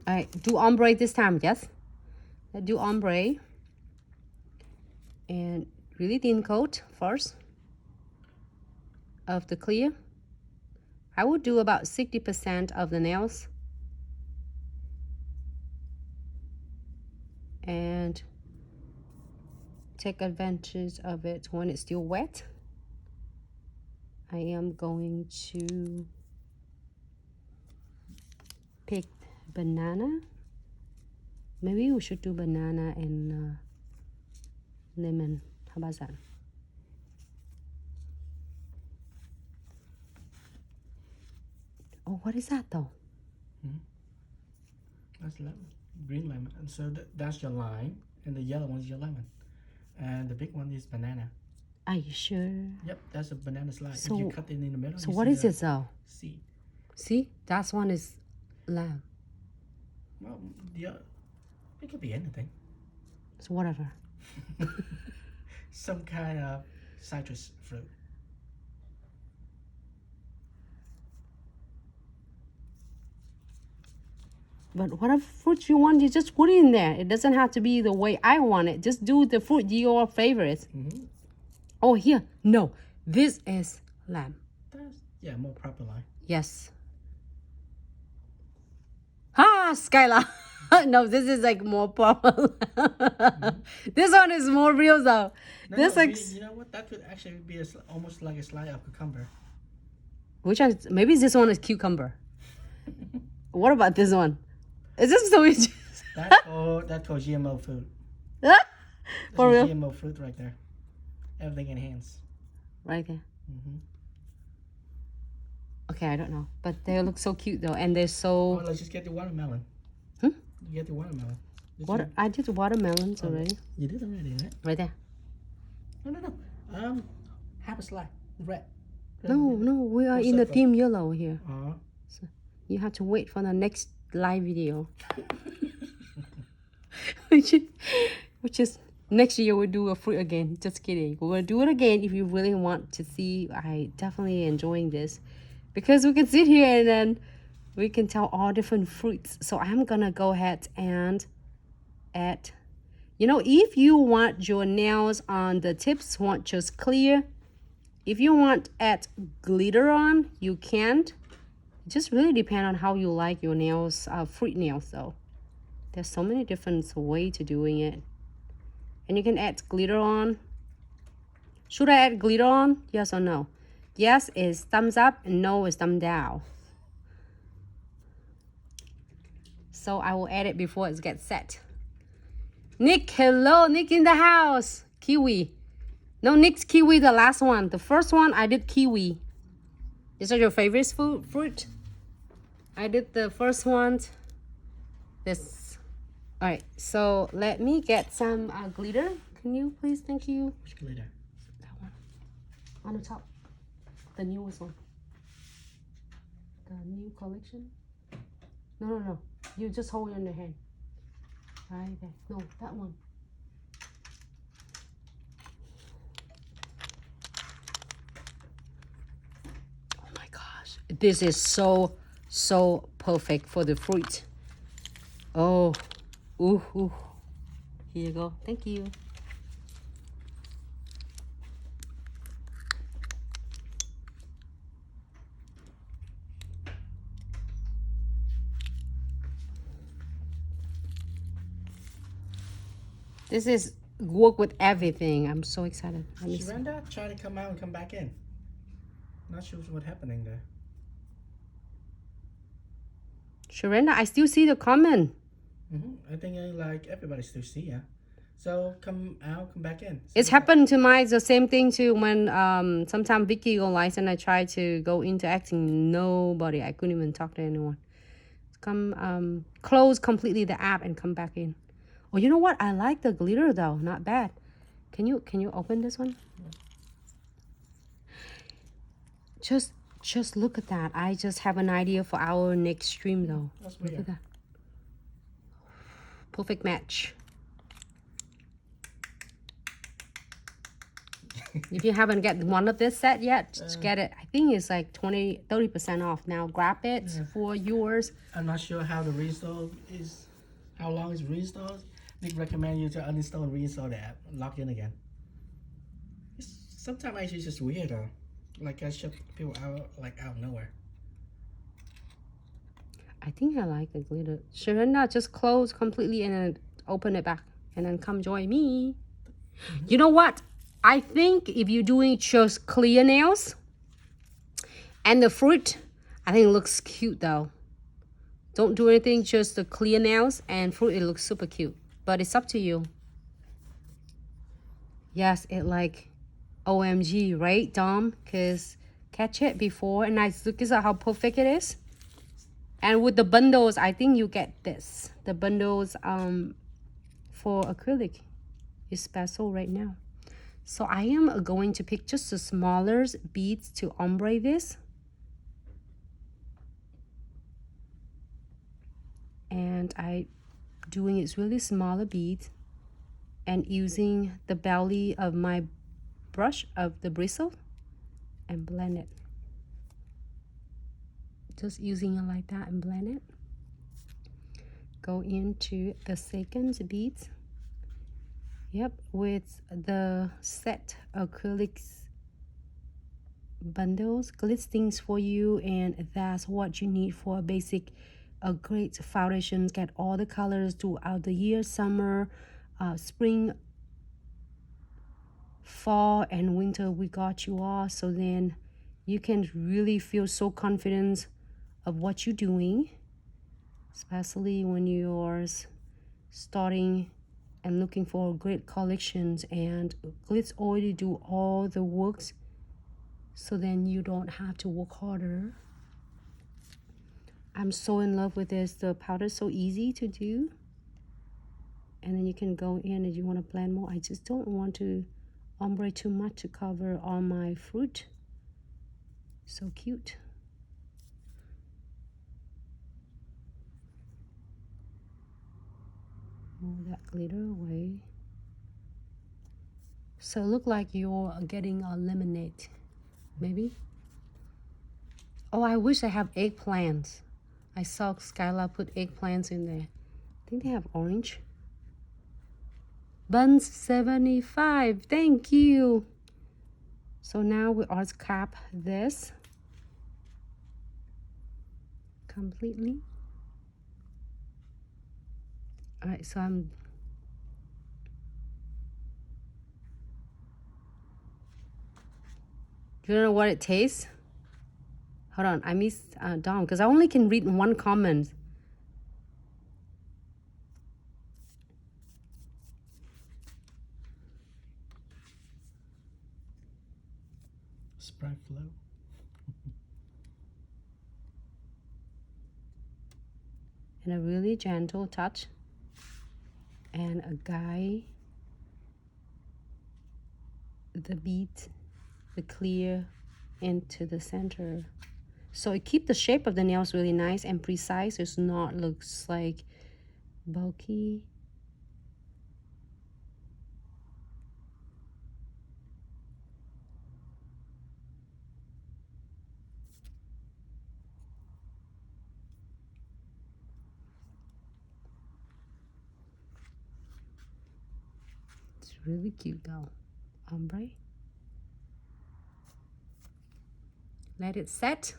All right, do ombre this time, yes? Let's do ombre. And really thin coat first of the clear. I would do about 60% of the nails. And take advantage of it when it's still wet. I am going to pick banana. Maybe we should do banana and lemon. How about that? Oh, what is that though? That's lemon, green lemon. And so that's your lime, and the yellow one is your lemon, and the big one is banana. Are you sure? Yep, that's a banana slice. So, if you cut it in the middle, so what is it though? Seed. See, that one is lamb. Well, yeah, it could be anything. So whatever. Some kind of citrus fruit. But whatever fruit you want, you just put it in there. It doesn't have to be the way I want it. Just do the fruit your favorite. Oh, here. No, this is lamb. Yeah, more proper line. Yes. Ah, Skylar. No, this is like more proper. This one is more real though. No, you know what? That could actually be almost like a slide of cucumber. Which one? Maybe this one is cucumber. What about this one? Is this so easy? That's called GMO food. For real? GMO fruit right there. Everything enhanced. Right there. Okay, I don't know, but they look so cute though, and they're so. Oh, let's just get the watermelon. Hmm? You get the watermelon. I did watermelons already. You did already, right? Right there. No. Half a slice. Red. No, we are in the team yellow here. Uh-huh. So you have to wait for the next live video. which is next year we'll do a fruit again. Just kidding. We're gonna do it again if you really want to see. I definitely enjoying this because we can sit here and then we can tell all different fruits. So I'm gonna go ahead and add, if you want your nails on the tips want just clear, if you want add glitter on, you can't. It just really depend on how you like your nails, fruit nails though. There's so many different ways to doing it. And you can add glitter on. Should I add glitter on? Yes or no? Yes is thumbs up and no is thumb down. So I will add it before it gets set. Nick, hello, Nick in the house. Kiwi. No, Nick's kiwi, the last one. The first one, I did kiwi. Is that your favorite fruit? I did the first one. This. All right, so let me get some glitter. Can you please? Thank you. Which glitter? That one. On the top. The newest one. The new collection. No. You just hold it in your hand. Right there. No, that one. Oh my gosh. This is so perfect for the fruit. Oh. Ooh. Here you go. Thank you. This is work with everything. I'm so excited. Sharenda tried to come out and come back in. Not sure what's happening there. Sharenda, I still see the comment. I think like everybody still see ya. So come out, come back in. It's happened to the same thing too when sometimes Vicky go live and I try to go into acting. Nobody. I couldn't even talk to anyone. Come close completely the app and come back in. Oh, you know what? I like the glitter though. Not bad. Can you open this one? Yeah. Just look at that. I just have an idea for our next stream though. That's weird. Look at that. Perfect match. If you haven't got one of this set yet, just get it. I think it's like 30% off now. Grab it for yours. I'm not sure how the reinstall is, how long is reinstalled. They recommend you to uninstall and reinstall the app, log in again. Sometimes actually it's just weird though. Like I shut people out out of nowhere. I think I like the glitter. Should I not just close completely and then open it back and then come join me? You know what? I think if you're doing just clear nails and the fruit, I think it looks cute though. Don't do anything, just the clear nails and fruit. It looks super cute, but it's up to you. Yes, it like OMG, right, Dom? Because catch it before and I look at how perfect it is. And with the bundles, I think you get this. The bundles for acrylic is special right now. So I am going to pick just the smaller beads to ombre this. And I doing it really smaller beads and using the belly of my brush of the bristle and blend it. Just using it like that and blend it. Go into the second beads. Yep, with the set acrylics bundles, glitz things for you, and that's what you need for a basic, a great foundation. Get all the colors throughout the year, summer, spring, fall, and winter. We got you all, so then you can really feel so confident of what you're doing, especially when you're starting and looking for great collections. And Glitz already do all the works, so then you don't have to work harder. I'm so in love with this. The powder is so easy to do, and then you can go in if you want to blend more. I just don't want to ombre too much to cover all my fruit. So cute. Move that glitter away. So look like you're getting a lemonade, maybe. Oh, I wish I have eggplants. I saw Skylar put eggplants in there. I think they have orange. Buns 75, thank you. So now we also cap this completely. All right, so I'm do you know what it tastes? Hold on, I missed Dom because I only can read one comment. Sprite flow. And a really gentle touch. And a guide the bead, the clear into the center. So it keeps the shape of the nails really nice and precise. It's not looks like bulky. It's really cute though. Ombre. Let it set.